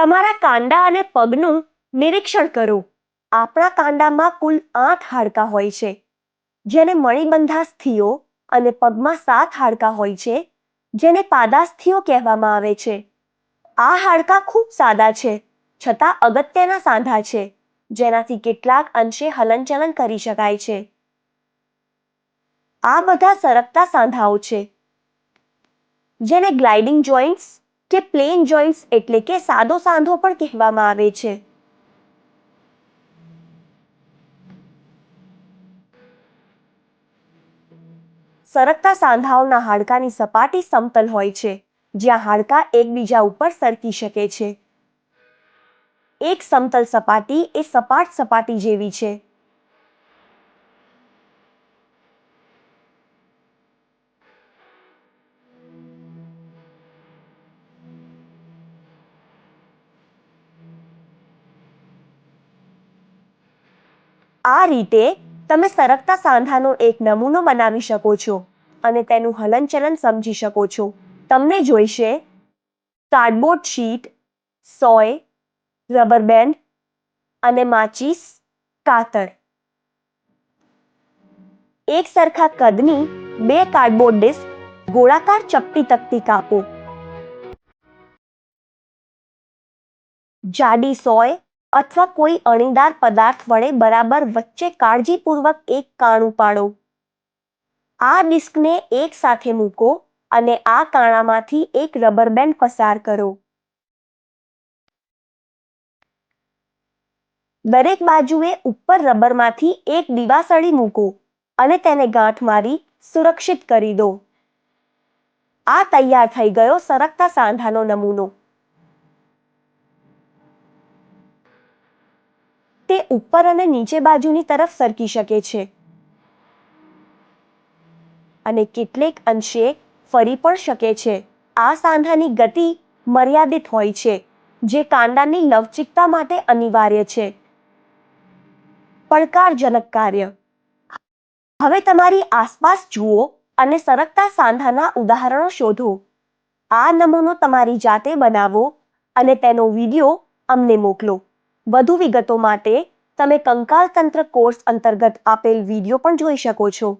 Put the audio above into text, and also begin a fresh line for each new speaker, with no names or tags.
તમારા કાંડા અને પગનું નિરીક્ષણ કરો. આપણા કાંડામાં કુલ 8 હાડકાં હોય છે, જેને મણિબંધાસ્થિઓ, અને પગમાં 7 હાડકાં હોય છે, જેને પાદાસ્થિઓ કહેવામાં આવે છે. આ હાડકાં ખૂબ સાદા છે, છતાં અગત્યના સાંધા છે, જેનાથી કેટલાક અંશે હલનચલન કરી શકાય છે. આ બધા સરકતા સાંધાઓ છે, જેને ગ્લાઇડિંગ જોઇન્ટ્સ કે પ્લેન જોઇન્ટ્સ એટલે કે સાદો સાંધો પણ કહેવામાં આવે છે. સરકતા સાંધાઓના હાડકાની સપાટી સમતલ હોય છે, જ્યાં હાડકાં એકબીજા ઉપર સરકી શકે છે. એક સમતલ સપાટી એ સપાટ સપાટી જેવી છે. આ રીતે તમે સરકતા સાંધાનો એક નમૂનો બનાવી શકો છો અને તેનું હલનચલન સમજી શકો છો. તમને જોઈશે કાર્ડબોર્ડ શીટ, સોય, રબર બેન્ડ અને માચીસ, કાતર. એક સરખા કદની 2 કાર્ડબોર્ડ ડિસ્ક ગોળાકાર ચપટી તકતી કાપો. જાડી સોય અથવા કોઈ અણીદાર પદાર્થ વડે બરાબર વચ્ચે કાળજીપૂર્વક એક કાણું પાડો. આ ડિસ્કને એક સાથે મૂકો અને આ કાણામાંથી એક રબર બેન્ડ પસાર કરો. દરેક બાજુએ ઉપર રબરમાંથી એક દીવાસળી મૂકો અને તેને ગાંઠ મારી સુરક્ષિત કરી દો. આ તૈયાર થઈ ગયો સરકતા સાંધાનો નમૂનો. તે ઉપર અને નીચે બાજુની તરફ સરકી શકે છે અને કેટલેક અંશે ફરી પણ શકે છે. આ સાંધાની ગતિ મર્યાદિત હોય છે, જે કાંડાની લવચીકતા માટે અનિવાર્ય છે. પડકારજનક કાર્ય. હવે તમારી આસપાસ જુઓ અને સરકતા સાંધાના ઉદાહરણો શોધો. આ નમૂનો તમારી જાતે બનાવો અને તેનો વિડિયો અમને મોકલો. વધુ વિગતો માટે તમે કંકાલ તંત્ર કોર્સ અંતર્ગત આપેલ વિડિયો પણ જોઈ શકો છો.